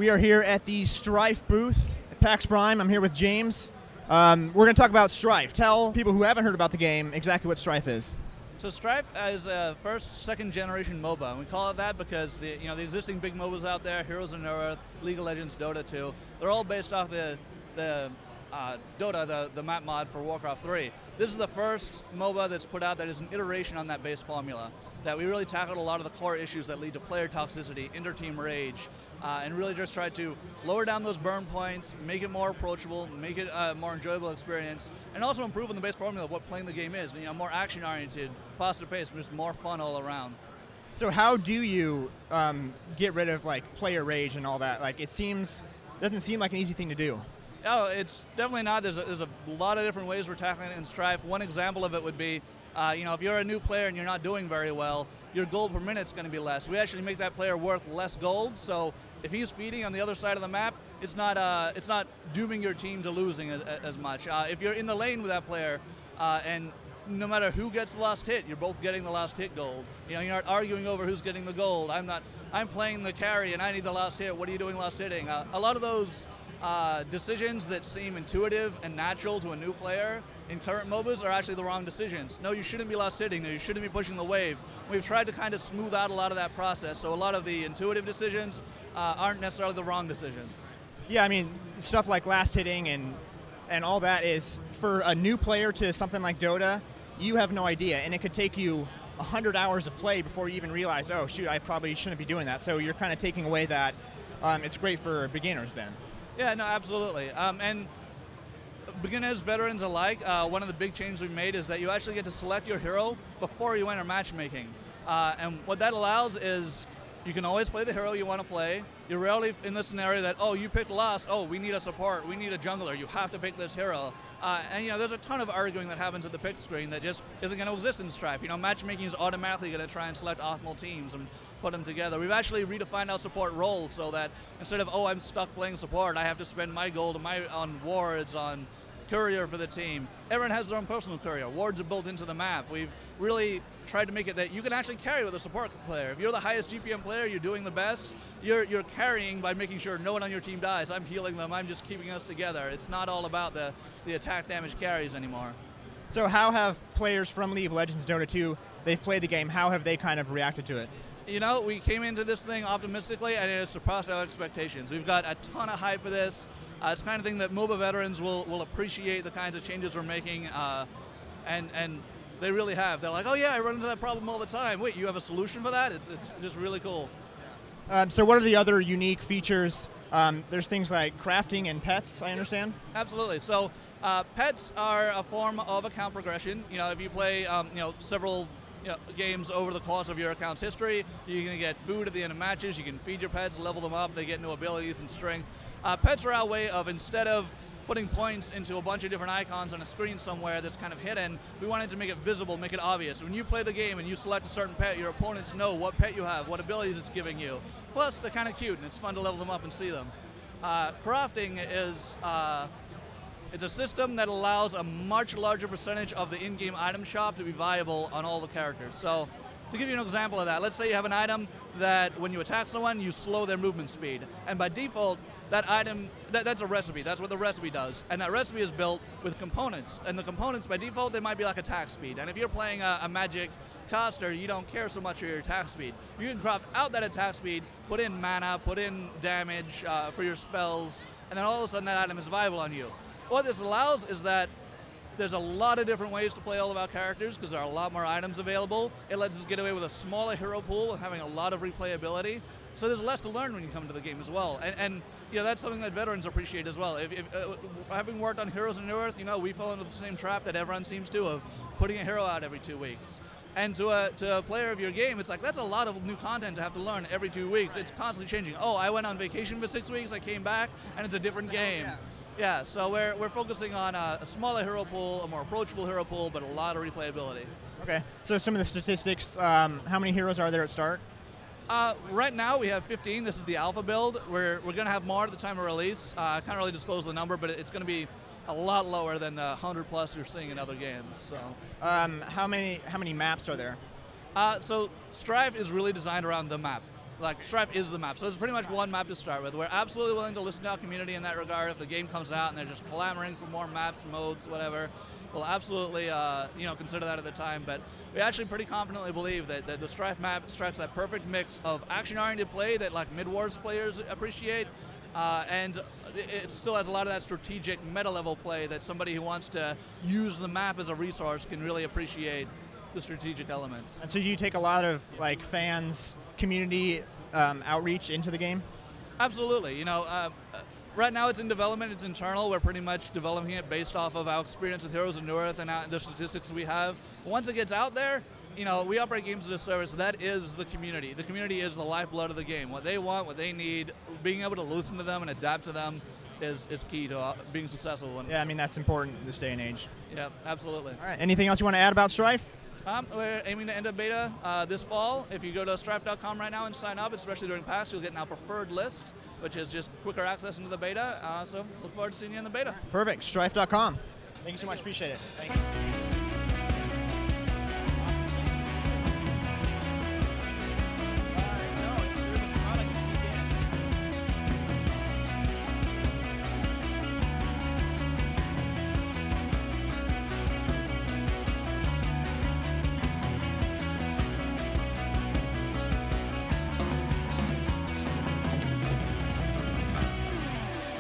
We are here at the Strife booth at PAX Prime. I'm here with James. We're going to talk about Strife. Tell people who haven't heard about the game exactly what Strife is. So Strife is a second generation MOBA, and we call it that because the existing big MOBAs out there, Heroes of Earth, League of Legends, Dota 2, they're all based off the Dota, the map mod for Warcraft 3. This is the first MOBA that's put out that is an iteration on that base formula. That we really tackled a lot of the core issues that lead to player toxicity, inter-team rage, and really just tried to lower down those burn points, make it more approachable, make it a more enjoyable experience, and also improve on the base formula of what playing the game is. More action-oriented, faster paced, just more fun all around. So how do you get rid of player rage and all that? It doesn't seem like an easy thing to do. Oh, it's definitely not. There's a lot of different ways we're tackling it in Strife. One example of it would be, if you're a new player and you're not doing very well, your gold per minute's going to be less. We actually make that player worth less gold, so if he's feeding on the other side of the map, it's not dooming your team to losing as much. If you're in the lane with that player, and no matter who gets the last hit, you're both getting the last hit gold. You're not arguing over who's getting the gold. I'm playing the carry and I need the last hit. What are you doing last hitting? A lot of those decisions that seem intuitive and natural to a new player in current MOBAs are actually the wrong decisions. No, you shouldn't be last hitting, no, you shouldn't be pushing the wave. We've tried to kind of smooth out a lot of that process, so a lot of the intuitive decisions aren't necessarily the wrong decisions. Yeah, I mean, stuff like last hitting and all that is, for a new player to something like Dota, you have no idea, and it could take you 100 hours of play before you even realize, oh shoot, I probably shouldn't be doing that. So you're kind of taking away that. It's great for beginners then. Yeah, no, absolutely. And beginners, veterans alike, one of the big changes we've made is that you actually get to select your hero before you enter matchmaking. And what that allows is you can always play the hero you want to play. You're rarely in the scenario that, oh, you picked last, oh, we need a support, we need a jungler, you have to pick this hero. And there's a ton of arguing that happens at the pick screen that just isn't going to exist in Strife. Matchmaking is automatically going to try and select optimal teams and put them together. We've actually redefined our support roles so that instead of, oh, I'm stuck playing support, I have to spend my gold on wards, on courier for the team. Everyone has their own personal courier. Wards are built into the map. We've really tried to make it that you can actually carry with a support player. If you're the highest GPM player, you're doing the best, you're carrying by making sure no one on your team dies. I'm healing them, I'm just keeping us together. It's not all about the attack damage carries anymore. So how have players from League of Legends Dota 2, they've played the game, how have they kind of reacted to it? We came into this thing optimistically and it has surpassed our expectations. We've got a ton of hype for this. It's the kind of thing that MOBA veterans will appreciate the kinds of changes we're making, and they really have. They're like, oh yeah, I run into that problem all the time. Wait, you have a solution for that? It's just really cool. So what are the other unique features? There's things like crafting and pets, I understand? Absolutely. So pets are a form of account progression. If you play several games over the course of your account's history, you're going to get food at the end of matches, you can feed your pets, level them up, they get new abilities and strength. Pets are our way of, instead of putting points into a bunch of different icons on a screen somewhere that's kind of hidden, we wanted to make it visible, make it obvious. When you play the game and you select a certain pet, your opponents know what pet you have, what abilities it's giving you. Plus, they're kind of cute and it's fun to level them up and see them. Crafting is it's a system that allows a much larger percentage of the in-game item shop to be viable on all the characters. So, to give you an example of that, let's say you have an item that when you attack someone, you slow their movement speed. And by default, that item, that's a recipe, that's what the recipe does. And that recipe is built with components. And the components, by default, they might be like attack speed. And if you're playing a magic caster, you don't care so much for your attack speed. You can craft out that attack speed, put in mana, put in damage for your spells, and then all of a sudden that item is viable on you. What this allows is that there's a lot of different ways to play all of our characters because there are a lot more items available. It lets us get away with a smaller hero pool and having a lot of replayability. So there's less to learn when you come to the game as well. And that's something that veterans appreciate as well. Having worked on Heroes of Earth, we fell into the same trap that everyone seems to of putting a hero out every 2 weeks. And to a player of your game, it's like, that's a lot of new content to have to learn every 2 weeks. It's constantly changing. Oh, I went on vacation for 6 weeks, I came back, and it's a different game. Yeah, so we're focusing on a smaller hero pool, a more approachable hero pool, but a lot of replayability. Okay, so some of the statistics, how many heroes are there at start? Right now we have 15. This is the alpha build. We're going to have more at the time of release. I can't really disclose the number, but it's going to be a lot lower than the 100 plus you're seeing in other games. So, how many maps are there? So Strife is really designed around the map. like Strife is the map. So there's pretty much one map to start with. We're absolutely willing to listen to our community in that regard. If the game comes out and they're just clamoring for more maps, modes, whatever, we'll absolutely consider that at the time. But we actually pretty confidently believe that the Strife map strikes that perfect mix of action-oriented play that like mid-wars players appreciate, and it still has a lot of that strategic meta-level play that somebody who wants to use the map as a resource can really appreciate the strategic elements. And so do you take a lot of like fans, community outreach into the game? Absolutely. Right now it's in development, it's internal. We're pretty much developing it based off of our experience with Heroes of New Earth and the statistics we have. Once it gets out there, we operate games as a service. That is the community. The community is the lifeblood of the game. What they want, what they need, being able to listen to them and adapt to them is key to being successful. Yeah, I mean, that's important in this day and age. Yeah, absolutely. All right, anything else you want to add about Strife? We're aiming to end a beta this fall. If you go to strife.com right now and sign up, especially during PAX, you'll get an our preferred list, which is just quicker access into the beta. So look forward to seeing you in the beta. Perfect. Strife.com. Thank you so much. Appreciate it. Thank you.